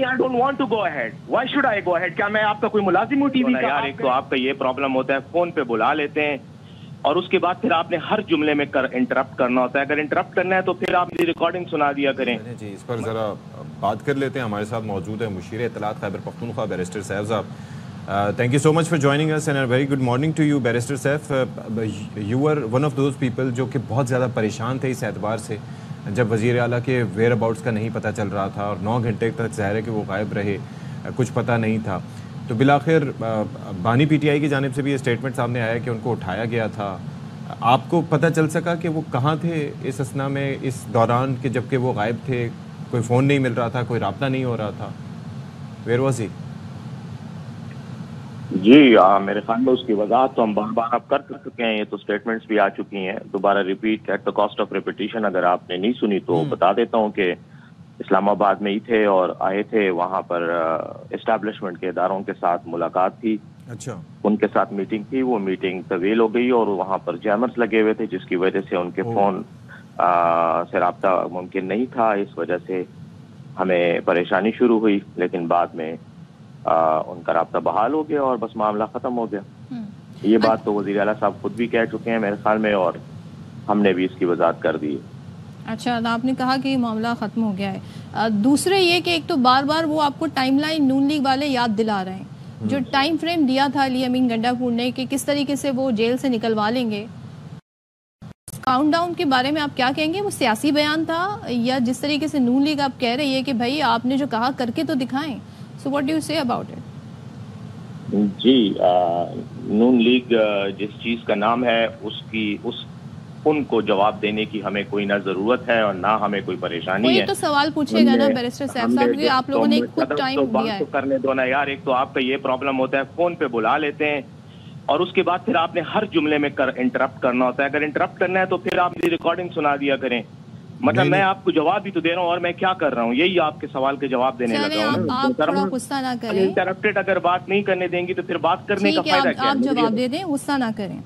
नहीं, I don't want to go ahead. Why should I go ahead? क्या मैं आपका कोई मुलाजिम हूँ टीवी का? यार एक तो आपका ये प्रॉब्लम होता है, फोन पे बुला लेते हैं और उसके बाद फिर आपने हर जुमले में इंटरप्ट करना होता है। अगर इंटरप्ट करना है तो फिर आप मेरी रिकॉर्डिंग सुना दिया करें। जी, इस पर जरा बात कर लेते हैं। हमारे साथ मौजूद है मुशीर इत्तलात खैबर पख्तूनख्वा बैरिस्टर सैफ साहब। Thank you so much for joining us and a very good morning to you barrister Saif. You are one of those people जो कि बहुत ज़्यादा परेशान थे इस एतबार से जब वज़ीर आला के वेयर अबाउट्स का नहीं पता चल रहा था और 9 घंटे तक ज़ाहिर है कि वो गायब रहे, कुछ पता नहीं था। तो बिलाखिर बानी पीटीआई की जानिब से भी ये स्टेटमेंट सामने आया कि उनको उठाया गया था। आपको पता चल सका कि वो कहाँ थे इस असना में, इस दौरान कि जबकि वो गायब थे, कोई फ़ोन नहीं मिल रहा था, कोई राब्ता नहीं हो रहा था? Where was he? जी मेरे ख्याल में उसकी वजाहत तो हम बार बार अब कर चुके हैं, ये तो स्टेटमेंट्स भी आ चुकी हैं। दोबारा repeat at the cost of repetition अगर आपने नहीं सुनी तो बता देता हूँ कि इस्लामाबाद में ही थे और आए थे, वहाँ पर एस्टैब्लिशमेंट के इदारों के साथ मुलाकात थी। अच्छा, उनके साथ मीटिंग थी, वो मीटिंग तवील हो गई और वहाँ पर जैमर्स लगे हुए थे जिसकी वजह से उनके फ़ोन से रब्ता मुमकिन नहीं था। इस वजह से हमें परेशानी शुरू हुई, लेकिन बाद में उनका रब्ता बहाल हो गया और बस मामला ख़त्म हो गया। ये बात तो वज़ीर आला साहब खुद भी कह चुके हैं मेरे ख्याल में और हमने भी इसकी वजाहत कर दी है। अच्छा, तो आपने कहा कि मामला ख़त्म हो गया है। दूसरे ये कि एक तो बार बार वो आपको टाइमलाइन नून लीग वाले याद दिला रहे हैं, जो टाइम फ्रेम दिया था अली अमीन गंडापुर ने कि किस तरीके से वो जेल से निकलवा लेंगे। काउंटडाउन के बारे में आप क्या कहेंगे? वो सियासी बयान था या जिस तरीके से नून लीग आप कह रही है कि भाई आपने जो कहा करके तो दिखाएं? So what do you say about it? जी नून लीग जिस चीज का नाम है उनको जवाब देने की हमें कोई ना जरूरत है और ना हमें कोई परेशानी है। तो सवाल पूछेगा ना बैरिस्टर साहब, क्योंकि आप लोगों ने खुद टाइम दिया है। करने दो ना यार, एक तो आपका ये प्रॉब्लम होता है, फोन पे बुला लेते हैं और उसके बाद फिर आपने हर जुमले में इंटरप्ट करना होता है। अगर इंटरप्ट करना है तो फिर आप मेरी रिकॉर्डिंग सुना दिया करें। मतलब मैं आपको जवाब भी तो दे रहा हूँ और मैं क्या कर रहा हूँ, यही आपके सवाल के जवाब देने लगा हूँ। आप थोड़ा गुस्सा ना करें। इंटरप्टेड अगर बात नहीं करने देंगी तो फिर बात करने का फायदा क्या है? आप जवाब दे दें, गुस्सा ना करें।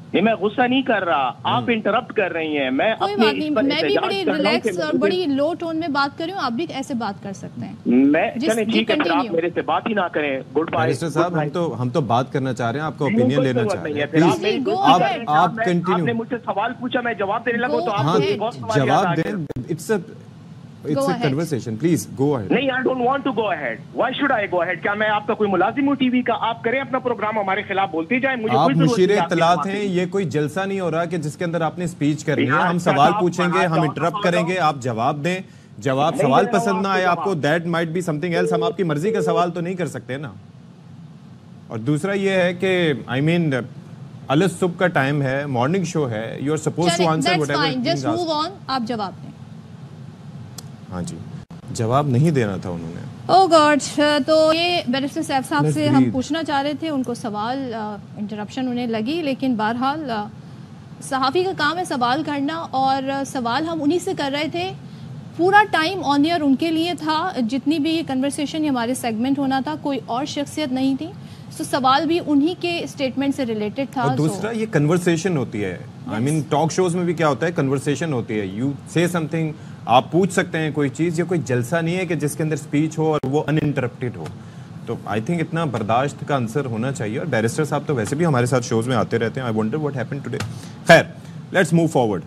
नहीं, मैं गुस्सा नहीं कर रहा, आप इंटरप्ट कर रही हैं। मैं कोई बात नहीं, मैं भी बड़ी रिलैक्स और बड़ी लो टोन में बात कर रही हूँ, आप भी ऐसे बात कर सकते हैं। मैं चलें ठीक है, आप मेरे से बात ही ना करें। Good bye. बैरिस्टर साहब, हम तो बात करना चाह रहे हैं, आपका ओपिनियन लेना चाह रहे हैं। प्लीज आप कंटिन्यू। आपने मुझसे सवाल पूछा, मैं जवाब देने लगा तो आप जवाब दें। It's a conversation. Please go ahead. नहीं, I don't want to go ahead. Why should I go ahead? क्या मैं आपका कोई मुलाजिम हूँ टीवी का? आप करें अपना प्रोग्राम, हमारे खिलाफ बोलते जाएं। मुझे आप मुशीर इत्तलात हैं, ये कोई जलसा नहीं हो रहा कि जिसके अंदर आपने स्पीच करनी है। हम सवाल पूछेंगे, हम इंटरप्ट करेंगे, आप जवाब दें। जवाब सवाल पसंद ना आए आपको, that might be something else. हम आपकी मर्जी का सवाल तो नहीं कर सकते ना। और दूसरा ये है कि आई मीन अलग सुबह का टाइम है, मॉर्निंग शो है, you are supposed to answer whatever. Just move on, आप जवाब दें। हाँ जी, जवाब नहीं देना था उन्होंने। ओह गॉड, तो ये बैरिस्टर सैफ साहब से हम पूछना चाह रहे थे, उनको सवाल इंटरप्शन उन्हें लगी, लेकिन बहरहाल सहाफ़ी का काम है सवाल करना और सवाल हम उन्हीं से कर रहे थे। पूरा टाइम ऑन एयर उनके लिए था, जितनी भी ये कन्वर्सेशन हमारे सेगमेंट होना था, कोई और शख्सियत नहीं थी। तो सवाल भी उन्हीं के स्टेटमेंट से रिलेटेड था। और दूसरा ये कन्वर्सेशन होती है, आई मीन टॉक शोज में भी क्या होता है, कन्वर्सेशन होती है। यू से समथिंग, आप पूछ सकते हैं कोई चीज़, ये कोई जलसा नहीं है कि जिसके अंदर स्पीच हो और वो अनइंटरप्टेड हो। तो आई थिंक इतना बर्दाश्त का आंसर होना चाहिए। और बैरिस्टर साहब तो वैसे भी हमारे साथ शोज में आते रहते हैं। I wonder what happened today. खैर, लेट्स मूव फॉरवर्ड।